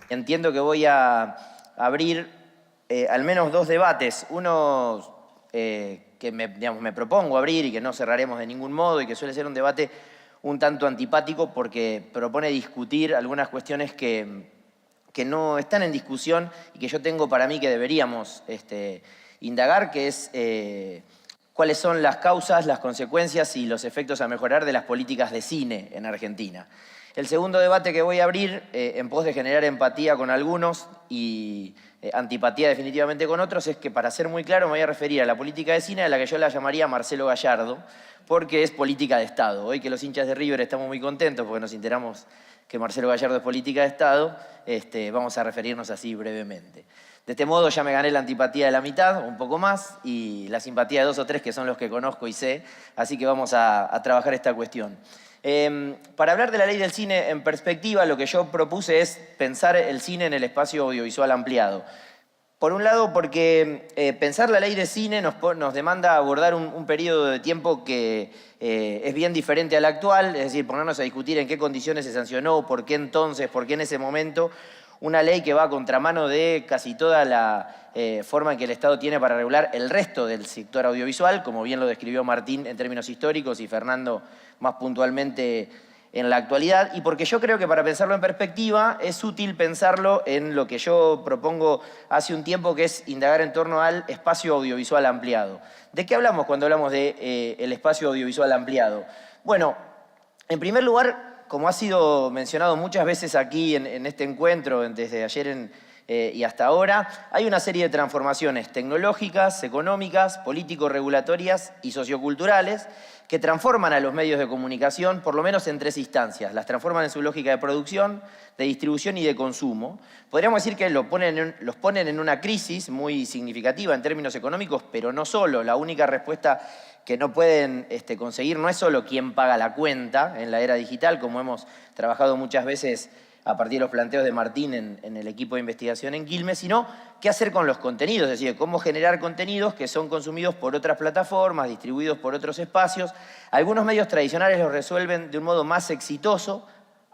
entiendo que voy a abrir al menos dos debates. Uno que me propongo abrir y que no cerraremos de ningún modo y que suele ser un debate un tanto antipático porque propone discutir algunas cuestiones que no están en discusión y que yo tengo para mí que deberíamos indagar, que es cuáles son las causas, las consecuencias y los efectos a mejorar de las políticas de cine en Argentina. El segundo debate que voy a abrir, en pos de generar empatía con algunos y antipatía definitivamente con otros, es que, para ser muy claro, me voy a referir a la política de cine, a la que yo la llamaría Marcelo Gallardo, porque es política de Estado. Hoy, que los hinchas de River estamos muy contentos porque nos enteramos que Marcelo Gallardo es política de Estado, vamos a referirnos así brevemente. De este modo ya me gané la antipatía de la mitad, un poco más, y la simpatía de dos o tres que son los que conozco y sé, así que vamos a trabajar esta cuestión. Para hablar de la ley del cine en perspectiva, lo que yo propuse es pensar el cine en el espacio audiovisual ampliado. Por un lado, porque pensar la ley de cine nos demanda abordar un periodo de tiempo que es bien diferente al actual, es decir, ponernos a discutir en qué condiciones se sancionó, por qué entonces, por qué en ese momento, una ley que va a contramano de casi toda la forma en que el Estado tiene para regular el resto del sector audiovisual, como bien lo describió Martín en términos históricos y Fernando más puntualmente en la actualidad, y porque yo creo que para pensarlo en perspectiva es útil pensarlo en lo que yo propongo hace un tiempo, que es indagar en torno al espacio audiovisual ampliado. ¿De qué hablamos cuando hablamos de el espacio audiovisual ampliado? Bueno, en primer lugar, como ha sido mencionado muchas veces aquí en este encuentro, desde ayer y hasta ahora, hay una serie de transformaciones tecnológicas, económicas, político-regulatorias y socioculturales que transforman a los medios de comunicación, por lo menos en tres instancias. Las transforman en su lógica de producción, de distribución y de consumo. Podríamos decir que los ponen en una crisis muy significativa en términos económicos, pero no solo. La única respuesta que no pueden conseguir no es solo quién paga la cuenta en la era digital, como hemos trabajado muchas veces a partir de los planteos de Martín en el equipo de investigación en Quilmes, sino qué hacer con los contenidos, es decir, cómo generar contenidos que son consumidos por otras plataformas, distribuidos por otros espacios. Algunos medios tradicionales los resuelven de un modo más exitoso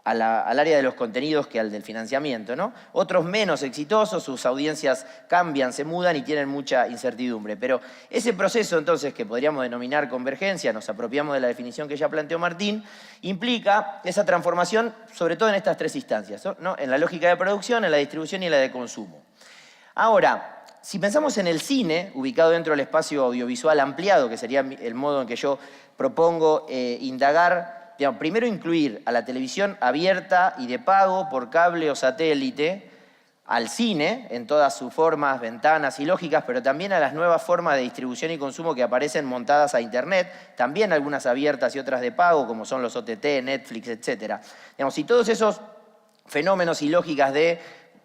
al área de los contenidos que al del financiamiento, ¿no? Otros menos exitosos, sus audiencias cambian, se mudan y tienen mucha incertidumbre. Pero ese proceso, entonces, que podríamos denominar convergencia, nos apropiamos de la definición que ya planteó Martín, implica esa transformación, sobre todo en estas tres instancias, ¿no? En la lógica de producción, en la distribución y en la de consumo. Ahora, si pensamos en el cine, ubicado dentro del espacio audiovisual ampliado, que sería el modo en que yo propongo indagar, digamos, primero incluir a la televisión abierta y de pago por cable o satélite, al cine en todas sus formas, ventanas y lógicas, pero también a las nuevas formas de distribución y consumo que aparecen montadas a Internet, también algunas abiertas y otras de pago, como son los OTT, Netflix, etc. Digamos, si todos esos fenómenos y lógicas de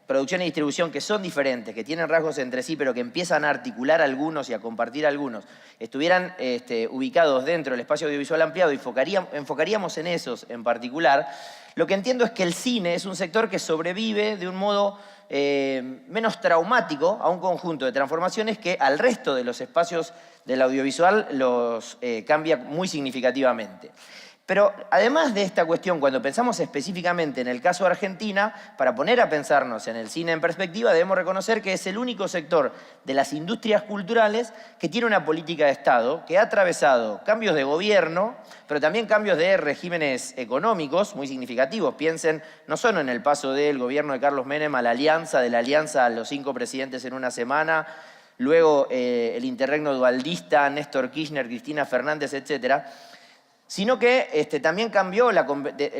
producción y distribución que son diferentes, que tienen rasgos entre sí, pero que empiezan a articular algunos y a compartir algunos, estuvieran ubicados dentro del espacio audiovisual ampliado y enfocaríamos en esos en particular, lo que entiendo es que el cine es un sector que sobrevive de un modo menos traumático a un conjunto de transformaciones que al resto de los espacios del audiovisual los cambia muy significativamente. Pero además de esta cuestión, cuando pensamos específicamente en el caso de Argentina, para poner a pensarnos en el cine en perspectiva, debemos reconocer que es el único sector de las industrias culturales que tiene una política de Estado que ha atravesado cambios de gobierno, pero también cambios de regímenes económicos muy significativos. Piensen no solo en el paso del gobierno de Carlos Menem a la alianza, de la alianza a los 5 presidentes en una semana, luego el interregno dualdista, Néstor Kirchner, Cristina Fernández, etcétera, sino que también cambió,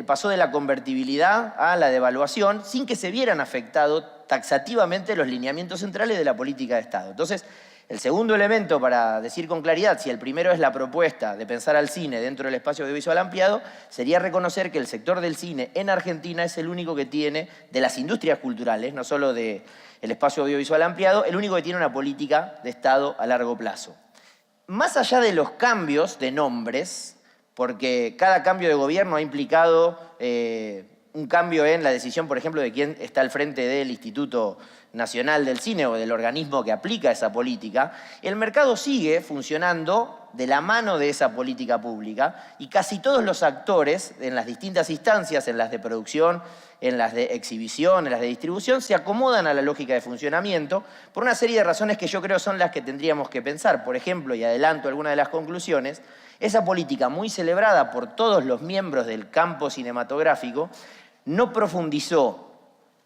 pasó de la convertibilidad a la devaluación sin que se vieran afectados taxativamente los lineamientos centrales de la política de Estado. Entonces, el segundo elemento para decir con claridad si el primero es la propuesta de pensar al cine dentro del espacio audiovisual ampliado, sería reconocer que el sector del cine en Argentina es el único que tiene, de las industrias culturales, no solo del espacio audiovisual ampliado, el único que tiene una política de Estado a largo plazo. Más allá de los cambios de nombres, porque cada cambio de gobierno ha implicado un cambio en la decisión, por ejemplo, de quién está al frente del Instituto Nacional del Cine o del organismo que aplica esa política, el mercado sigue funcionando de la mano de esa política pública y casi todos los actores en las distintas instancias, en las de producción, en las de exhibición, en las de distribución, se acomodan a la lógica de funcionamiento por una serie de razones que yo creo son las que tendríamos que pensar. Por ejemplo, y adelanto algunas de las conclusiones, esa política muy celebrada por todos los miembros del campo cinematográfico no profundizó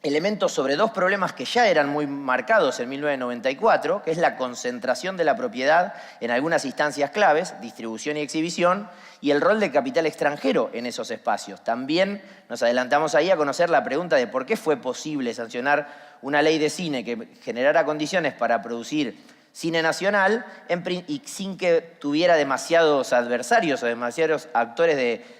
elementos sobre dos problemas que ya eran muy marcados en 1994, que es la concentración de la propiedad en algunas instancias claves, distribución y exhibición, y el rol del capital extranjero en esos espacios. También nos adelantamos ahí a conocer la pregunta de por qué fue posible sancionar una ley de cine que generara condiciones para producir cine nacional y sin que tuviera demasiados adversarios o demasiados actores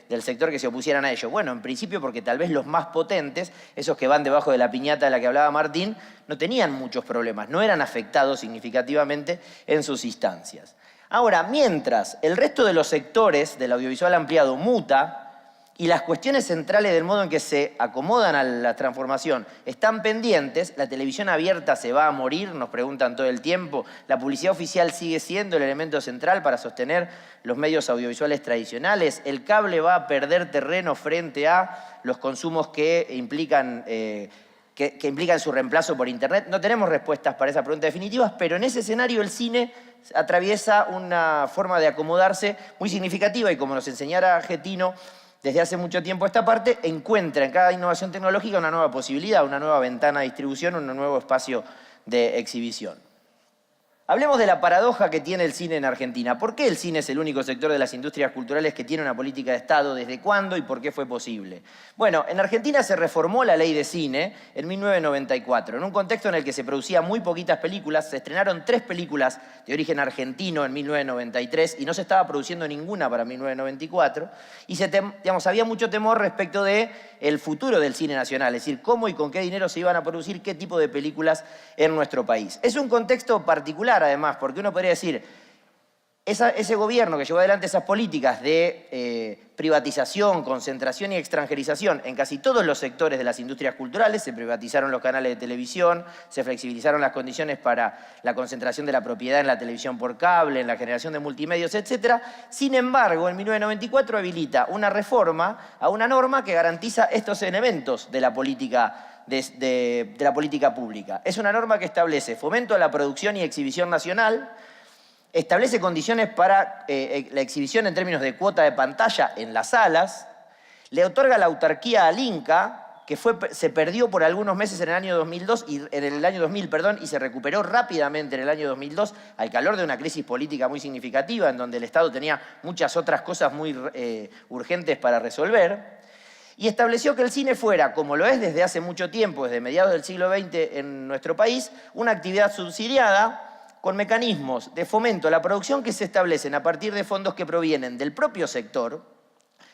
del sector que se opusieran a ello. Bueno, en principio porque tal vez los más potentes, esos que van debajo de la piñata de la que hablaba Martín, no tenían muchos problemas, no eran afectados significativamente en sus instancias. Ahora, mientras el resto de los sectores del audiovisual ampliado muta, y las cuestiones centrales del modo en que se acomodan a la transformación están pendientes, la televisión abierta se va a morir, nos preguntan todo el tiempo, la publicidad oficial sigue siendo el elemento central para sostener los medios audiovisuales tradicionales, el cable va a perder terreno frente a los consumos que implican su reemplazo por Internet. No tenemos respuestas para esas preguntas definitivas, pero en ese escenario el cine atraviesa una forma de acomodarse muy significativa y como nos enseñara Getino, desde hace mucho tiempo esta parte, encuentra en cada innovación tecnológica una nueva posibilidad, una nueva ventana de distribución, un nuevo espacio de exhibición. Hablemos de la paradoja que tiene el cine en Argentina. ¿Por qué el cine es el único sector de las industrias culturales que tiene una política de Estado? ¿Desde cuándo y por qué fue posible? Bueno, en Argentina se reformó la ley de cine en 1994, en un contexto en el que se producían muy poquitas películas. Se estrenaron 3 películas de origen argentino en 1993 y no se estaba produciendo ninguna para 1994. Y había mucho temor respecto del futuro del cine nacional, es decir, cómo y con qué dinero se iban a producir qué tipo de películas en nuestro país. Es un contexto particular, además, porque uno podría decir, ese gobierno que llevó adelante esas políticas de privatización, concentración y extranjerización en casi todos los sectores de las industrias culturales, se privatizaron los canales de televisión, se flexibilizaron las condiciones para la concentración de la propiedad en la televisión por cable, en la generación de multimedios, etc. Sin embargo, en 1994 habilita una reforma a una norma que garantiza estos elementos de la política de la política pública. Es una norma que establece fomento a la producción y exhibición nacional, establece condiciones para la exhibición en términos de cuota de pantalla en las salas, le otorga la autarquía al Inca, que se perdió por algunos meses en el año 2002 y se recuperó rápidamente en el año 2002 al calor de una crisis política muy significativa en donde el Estado tenía muchas otras cosas muy urgentes para resolver. Y estableció que el cine fuera, como lo es desde hace mucho tiempo, desde mediados del siglo XX en nuestro país, una actividad subsidiada con mecanismos de fomento a la producción que se establecen a partir de fondos que provienen del propio sector.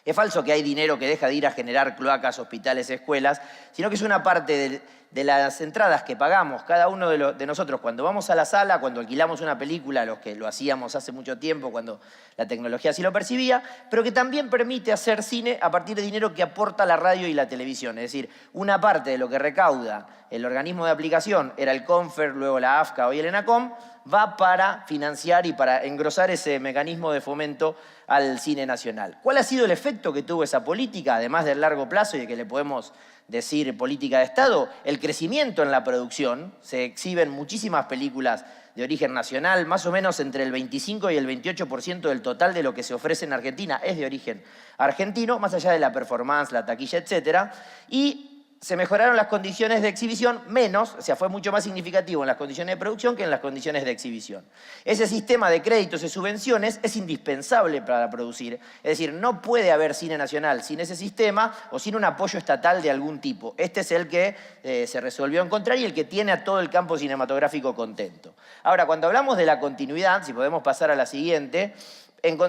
Es falso que hay dinero que deja de ir a generar cloacas, hospitales, escuelas, sino que es una parte de las entradas que pagamos cada uno de nosotros cuando vamos a la sala, cuando alquilamos una película, los que lo hacíamos hace mucho tiempo, cuando la tecnología así lo percibía, pero que también permite hacer cine a partir de dinero que aporta la radio y la televisión. Es decir, una parte de lo que recauda el organismo de aplicación, era el CONFER, luego la AFCA, hoy el ENACOM, va para financiar y para engrosar ese mecanismo de fomento al cine nacional. ¿Cuál ha sido el efecto que tuvo esa política, además del largo plazo y de que le podemos decir política de Estado? El crecimiento en la producción. Se exhiben muchísimas películas de origen nacional, más o menos entre el 25 y el 28% del total de lo que se ofrece en Argentina es de origen argentino, más allá de la performance, la taquilla, etc. Y se mejoraron las condiciones de exhibición menos, o sea, fue mucho más significativo en las condiciones de producción que en las condiciones de exhibición. Ese sistema de créditos y subvenciones es indispensable para producir. Es decir, no puede haber cine nacional sin ese sistema o sin un apoyo estatal de algún tipo. Este es el que se resolvió encontrar y el que tiene a todo el campo cinematográfico contento. Ahora, cuando hablamos de la continuidad, si podemos pasar a la siguiente,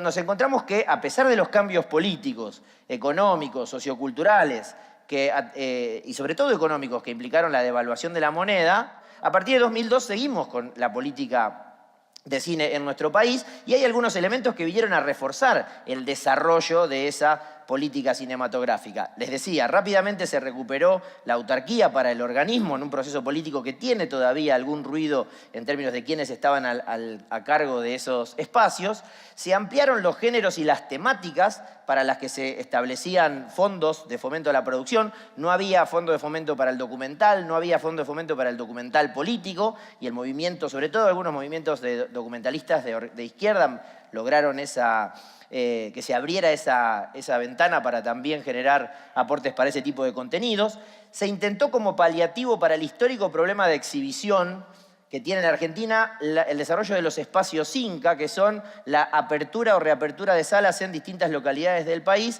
nos encontramos que a pesar de los cambios políticos, económicos, socioculturales, y sobre todo económicos que implicaron la devaluación de la moneda, a partir de 2002 seguimos con la política de cine en nuestro país y hay algunos elementos que vinieron a reforzar el desarrollo de esa política cinematográfica. Les decía, rápidamente se recuperó la autarquía para el organismo en un proceso político que tiene todavía algún ruido en términos de quienes estaban a cargo de esos espacios. Se ampliaron los géneros y las temáticas para las que se establecían fondos de fomento a la producción. No había fondo de fomento para el documental, no había fondo de fomento para el documental político, y el movimiento, sobre todo algunos movimientos de documentalistas de izquierda, lograron que se abriera esa ventana para también generar aportes para ese tipo de contenidos. Se intentó como paliativo para el histórico problema de exhibición que tiene en Argentina el desarrollo de los espacios Inca, que son la apertura o reapertura de salas en distintas localidades del país,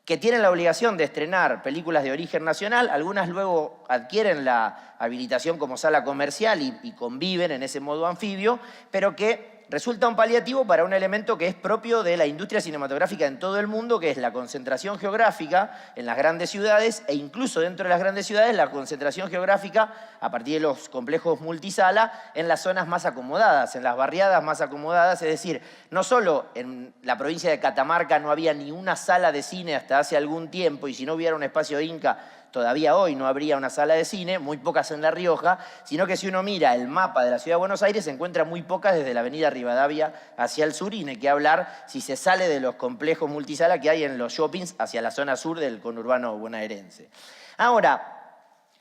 que tienen la obligación de estrenar películas de origen nacional. Algunas luego adquieren la habilitación como sala comercial y conviven en ese modo anfibio, pero que resulta un paliativo para un elemento que es propio de la industria cinematográfica en todo el mundo, que es la concentración geográfica en las grandes ciudades, e incluso dentro de las grandes ciudades la concentración geográfica a partir de los complejos multisala en las zonas más acomodadas, en las barriadas más acomodadas. Es decir, no solo en la provincia de Catamarca no había ni una sala de cine hasta hace algún tiempo, y si no hubiera un espacio Inca, todavía hoy no habría una sala de cine, muy pocas en La Rioja, sino que si uno mira el mapa de la Ciudad de Buenos Aires, se encuentra muy pocas desde la avenida Rivadavia hacia el sur, y ni qué hablar si se sale de los complejos multisala que hay en los shoppings hacia la zona sur del conurbano bonaerense. Ahora,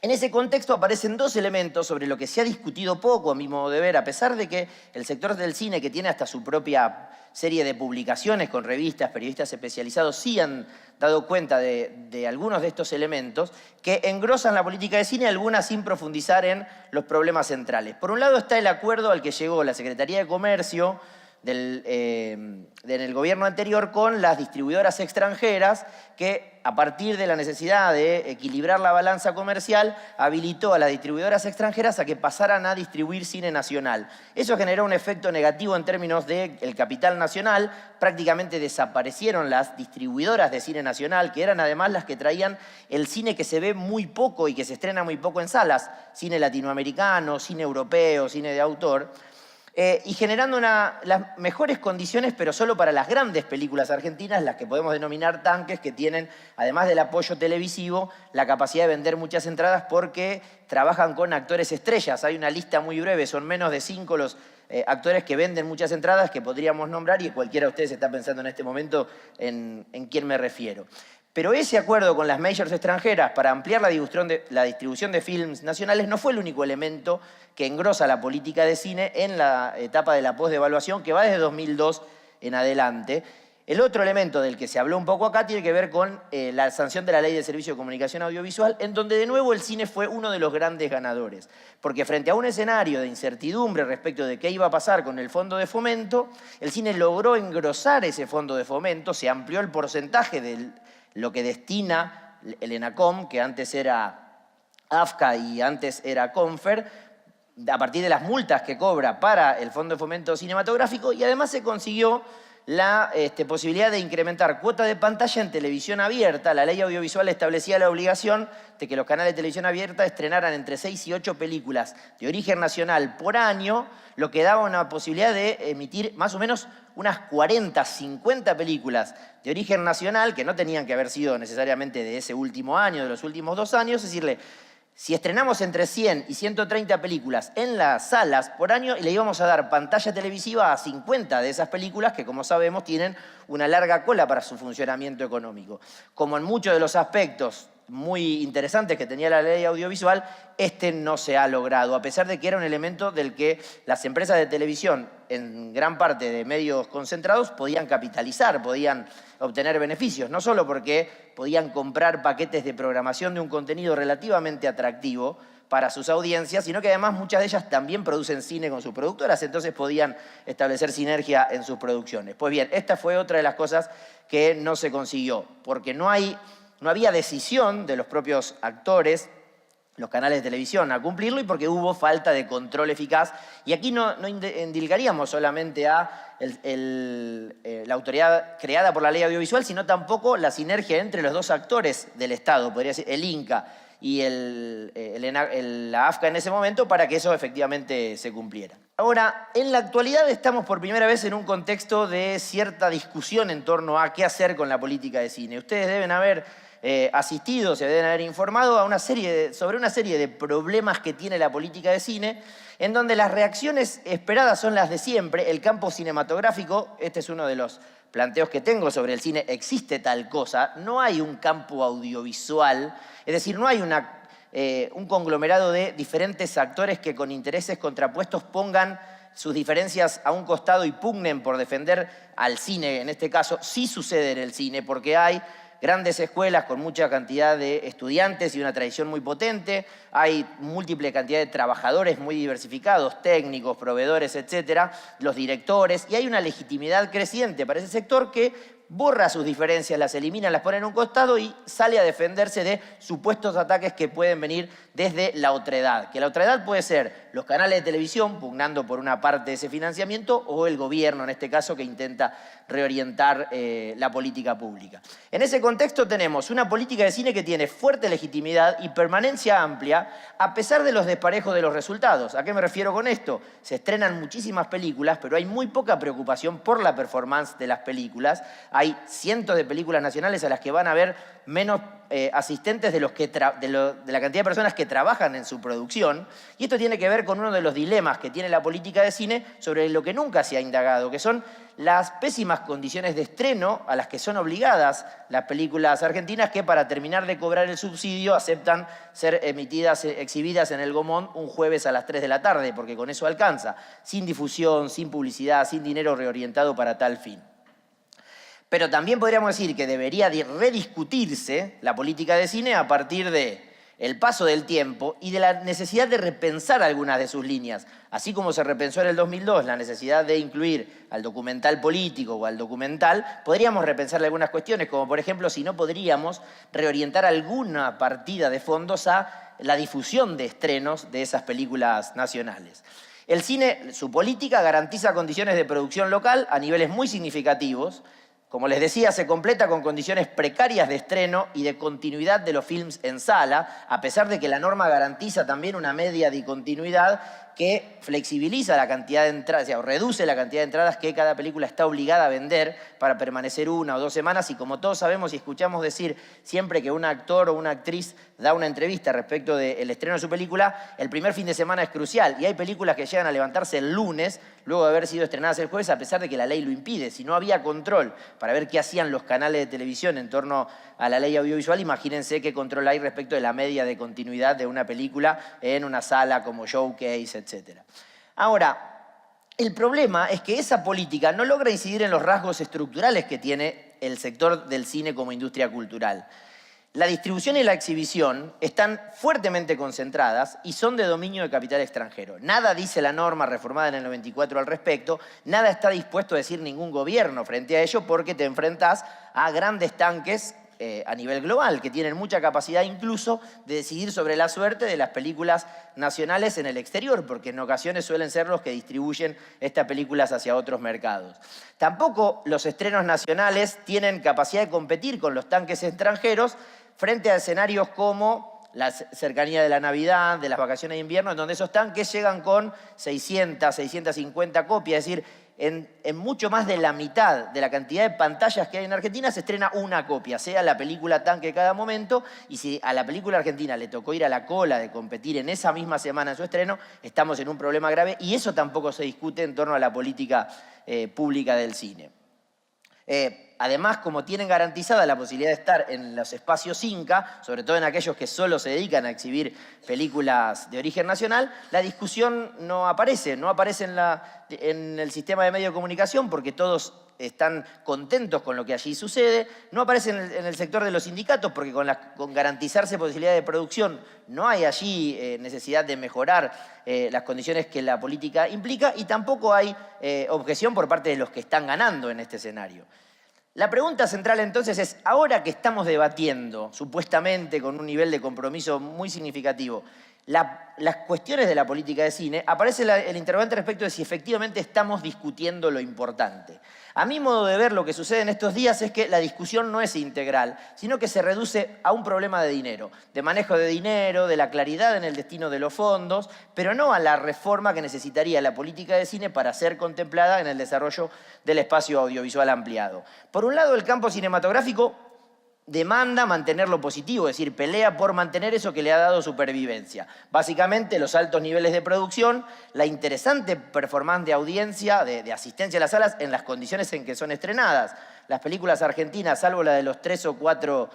en ese contexto aparecen dos elementos sobre lo que se ha discutido poco, a mi modo de ver, a pesar de que el sector del cine, que tiene hasta su propia serie de publicaciones con revistas, periodistas especializados, sí han dado cuenta de algunos de estos elementos que engrosan la política de cine, algunas sin profundizar en los problemas centrales. Por un lado está el acuerdo al que llegó la Secretaría de Comercio en el gobierno anterior con las distribuidoras extranjeras, que a partir de la necesidad de equilibrar la balanza comercial habilitó a las distribuidoras extranjeras a que pasaran a distribuir cine nacional. Eso generó un efecto negativo en términos del capital nacional. Prácticamente desaparecieron las distribuidoras de cine nacional, que eran además las que traían el cine que se ve muy poco y que se estrena muy poco en salas, cine latinoamericano, cine europeo, cine de autor. Y generando las mejores condiciones, pero solo para las grandes películas argentinas, las que podemos denominar tanques, que tienen, además del apoyo televisivo, la capacidad de vender muchas entradas porque trabajan con actores estrellas. Hay una lista muy breve, son menos de 5 los actores que venden muchas entradas que podríamos nombrar, y cualquiera de ustedes está pensando en este momento en quién me refiero. Pero ese acuerdo con las majors extranjeras para ampliar la distribución de films nacionales no fue el único elemento que engrosa la política de cine en la etapa de la posdevaluación, que va desde 2002 en adelante. El otro elemento del que se habló un poco acá tiene que ver con la sanción de la Ley de Servicio de Comunicación Audiovisual, en donde de nuevo el cine fue uno de los grandes ganadores. Porque frente a un escenario de incertidumbre respecto de qué iba a pasar con el fondo de fomento, el cine logró engrosar ese fondo de fomento, se amplió el porcentaje de lo que destina el ENACOM, que antes era AFCA y antes era Confer, a partir de las multas que cobra para el Fondo de Fomento Cinematográfico, y además se consiguió la posibilidad de incrementar cuota de pantalla en televisión abierta. La ley audiovisual establecía la obligación de que los canales de televisión abierta estrenaran entre 6 y 8 películas de origen nacional por año, lo que daba una posibilidad de emitir más o menos unas 40, 50 películas de origen nacional, que no tenían que haber sido necesariamente de ese último año, de los últimos 2 años. Es decirle, si estrenamos entre 100 y 130 películas en las salas por año, le íbamos a dar pantalla televisiva a 50 de esas películas que, como sabemos, tienen una larga cola para su funcionamiento económico. Como en muchos de los aspectos muy interesantes que tenía la ley audiovisual, no se ha logrado, a pesar de que era un elemento del que las empresas de televisión, en gran parte de medios concentrados, podían capitalizar, podían obtener beneficios, no solo porque podían comprar paquetes de programación de un contenido relativamente atractivo para sus audiencias, sino que además muchas de ellas también producen cine con sus productoras, entonces podían establecer sinergia en sus producciones. Pues bien, esta fue otra de las cosas que no se consiguió, porque no había decisión de los propios actores, los canales de televisión, a cumplirlo, y porque hubo falta de control eficaz. Y aquí no endilgaríamos solamente a la autoridad creada por la ley audiovisual, sino tampoco la sinergia entre los dos actores del Estado, podría ser el INCA y la AFCA en ese momento para que eso efectivamente se cumpliera. Ahora, en la actualidad estamos por primera vez en un contexto de cierta discusión en torno a qué hacer con la política de cine. Ustedes deben haber asistido, se deben haber informado sobre una serie de problemas que tiene la política de cine, en donde las reacciones esperadas son las de siempre. El campo cinematográfico, este es uno de los planteos que tengo sobre el cine, existe tal cosa, no hay un campo audiovisual, es decir, no hay un conglomerado de diferentes actores que con intereses contrapuestos pongan sus diferencias a un costado y pugnen por defender al cine, en este caso. Sí sucede en el cine, porque hay grandes escuelas con mucha cantidad de estudiantes y una tradición muy potente, hay múltiple cantidad de trabajadores muy diversificados, técnicos, proveedores, etcétera, los directores, y hay una legitimidad creciente para ese sector que borra sus diferencias, las elimina, las pone en un costado y sale a defenderse de supuestos ataques que pueden venir desde la otredad. Que la otredad puede ser los canales de televisión, pugnando por una parte de ese financiamiento, o el gobierno, en este caso, que intenta reorientar la política pública. En ese contexto tenemos una política de cine que tiene fuerte legitimidad y permanencia amplia, a pesar de los desparejos de los resultados. ¿A qué me refiero con esto? Se estrenan muchísimas películas, pero hay muy poca preocupación por la performance de las películas. Hay cientos de películas nacionales a las que van a haber menos asistentes de la cantidad de personas que trabajan en su producción. Y esto tiene que ver con uno de los dilemas que tiene la política de cine sobre lo que nunca se ha indagado, que son las pésimas condiciones de estreno a las que son obligadas las películas argentinas, que para terminar de cobrar el subsidio aceptan ser exhibidas en el Gomón un jueves a las 3 de la tarde, porque con eso alcanza, sin difusión, sin publicidad, sin dinero reorientado para tal fin. Pero también podríamos decir que debería rediscutirse la política de cine a partir del paso del tiempo y de la necesidad de repensar algunas de sus líneas. Así como se repensó en el 2002 la necesidad de incluir al documental político o al documental, podríamos repensarle algunas cuestiones, como por ejemplo si no podríamos reorientar alguna partida de fondos a la difusión de estrenos de esas películas nacionales. El cine, su política garantiza condiciones de producción local a niveles muy significativos. Como les decía, se completa con condiciones precarias de estreno y de continuidad de los films en sala, a pesar de que la norma garantiza también una media de continuidad que flexibiliza la cantidad de entradas, o reduce la cantidad de entradas que cada película está obligada a vender para permanecer 1 o 2 semanas. Y como todos sabemos y escuchamos decir siempre que un actor o una actriz da una entrevista respecto del estreno de su película, el primer fin de semana es crucial. Y hay películas que llegan a levantarse el lunes, luego de haber sido estrenadas el jueves, a pesar de que la ley lo impide. Si no había control para ver qué hacían los canales de televisión en torno a la ley audiovisual, imagínense qué control hay respecto de la media de continuidad de una película en una sala como Showcase, etc. Ahora, el problema es que esa política no logra incidir en los rasgos estructurales que tiene el sector del cine como industria cultural. La distribución y la exhibición están fuertemente concentradas y son de dominio de capital extranjero. Nada dice la norma reformada en el 94 al respecto, nada está dispuesto a decir ningún gobierno frente a ello, porque te enfrentás a grandes tanques a nivel global, que tienen mucha capacidad incluso de decidir sobre la suerte de las películas nacionales en el exterior, porque en ocasiones suelen ser los que distribuyen estas películas hacia otros mercados. Tampoco los estrenos nacionales tienen capacidad de competir con los tanques extranjeros frente a escenarios como la cercanía de la Navidad, de las vacaciones de invierno, en donde esos tanques llegan con 600, 650 copias, es decir, en mucho más de la mitad de la cantidad de pantallas que hay en Argentina se estrena una copia, sea la película tanque cada momento, y si a la película argentina le tocó ir a la cola de competir en esa misma semana en su estreno, estamos en un problema grave, y eso tampoco se discute en torno a la política pública del cine. Además, como tienen garantizada la posibilidad de estar en los espacios Inca, sobre todo en aquellos que solo se dedican a exhibir películas de origen nacional, la discusión no aparece en el sistema de medios de comunicación, porque todos están contentos con lo que allí sucede, no aparece en el sector de los sindicatos, porque con garantizarse posibilidad de producción no hay allí necesidad de mejorar las condiciones que la política implica, y tampoco hay objeción por parte de los que están ganando en este escenario. La pregunta central entonces es, ahora que estamos debatiendo, supuestamente con un nivel de compromiso muy significativo, las cuestiones de la política de cine, aparece el interrogante respecto de si efectivamente estamos discutiendo lo importante. A mi modo de ver, lo que sucede en estos días es que la discusión no es integral, sino que se reduce a un problema de dinero, de manejo de dinero, de la claridad en el destino de los fondos, pero no a la reforma que necesitaría la política de cine para ser contemplada en el desarrollo del espacio audiovisual ampliado. Por un lado, el campo cinematográfico demanda mantenerlo positivo, es decir, pelea por mantener eso que le ha dado supervivencia. Básicamente, los altos niveles de producción, la interesante performance de audiencia, de asistencia a las salas en las condiciones en que son estrenadas. Las películas argentinas, salvo la de los 3 o 4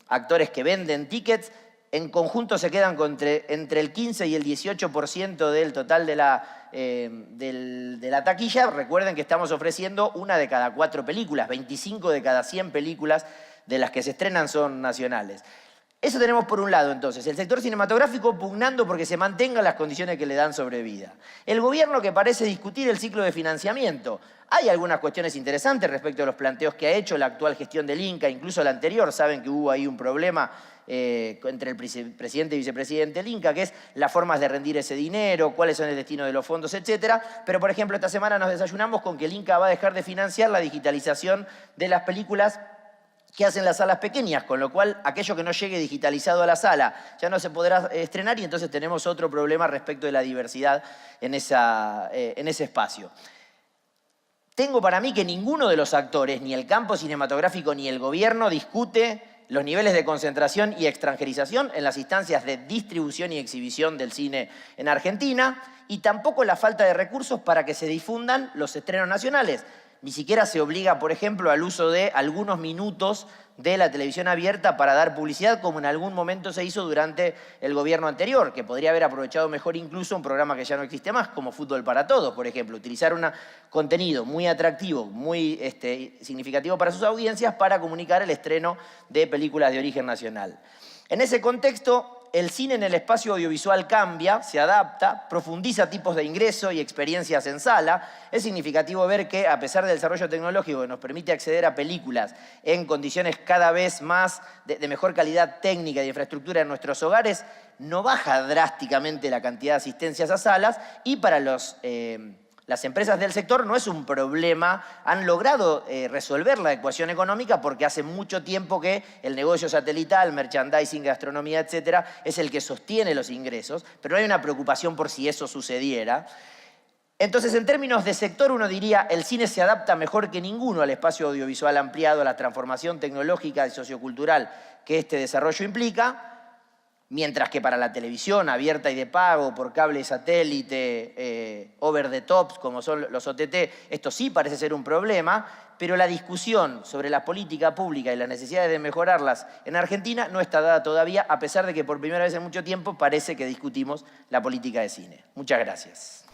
actores que venden tickets, en conjunto se quedan entre el 15 y el 18% del total de la taquilla. Recuerden que estamos ofreciendo 1 de cada 4 películas, 25 de cada 100 películas de las que se estrenan son nacionales. Eso tenemos por un lado, entonces, el sector cinematográfico pugnando porque se mantengan las condiciones que le dan sobrevida. El gobierno que parece discutir el ciclo de financiamiento. Hay algunas cuestiones interesantes respecto a los planteos que ha hecho la actual gestión del Inca, incluso la anterior. Saben que hubo ahí un problema entre el presidente y vicepresidente del Inca, que es las formas de rendir ese dinero, cuáles son el destino de los fondos, etc. Pero, por ejemplo, esta semana nos desayunamos con que el Inca va a dejar de financiar la digitalización de las películas que hacen las salas pequeñas, con lo cual aquello que no llegue digitalizado a la sala ya no se podrá estrenar y entonces tenemos otro problema respecto de la diversidad en ese espacio. Tengo para mí que ninguno de los actores, ni el campo cinematográfico ni el gobierno, discute los niveles de concentración y extranjerización en las instancias de distribución y exhibición del cine en Argentina y tampoco la falta de recursos para que se difundan los estrenos nacionales. Ni siquiera se obliga, por ejemplo, al uso de algunos minutos de la televisión abierta para dar publicidad, como en algún momento se hizo durante el gobierno anterior, que podría haber aprovechado mejor incluso un programa que ya no existe más, como Fútbol para Todos, por ejemplo. Utilizar un contenido muy atractivo, muy significativo para sus audiencias para comunicar el estreno de películas de origen nacional. En ese contexto, el cine en el espacio audiovisual cambia, se adapta, profundiza tipos de ingreso y experiencias en sala. Es significativo ver que, a pesar del desarrollo tecnológico que nos permite acceder a películas en condiciones cada vez más de mejor calidad técnica y de infraestructura en nuestros hogares, no baja drásticamente la cantidad de asistencias a salas y para las empresas del sector no es un problema, han logrado resolver la ecuación económica porque hace mucho tiempo que el negocio satelital, merchandising, gastronomía, etcétera, es el que sostiene los ingresos, pero no hay una preocupación por si eso sucediera. Entonces, en términos de sector, uno diría el cine se adapta mejor que ninguno al espacio audiovisual ampliado, a la transformación tecnológica y sociocultural que este desarrollo implica, mientras que para la televisión abierta y de pago, por cable y satélite, over the tops, como son los OTT, esto sí parece ser un problema, pero la discusión sobre la política pública y las necesidades de mejorarlas en Argentina no está dada todavía, a pesar de que por primera vez en mucho tiempo parece que discutimos la política de cine. Muchas gracias.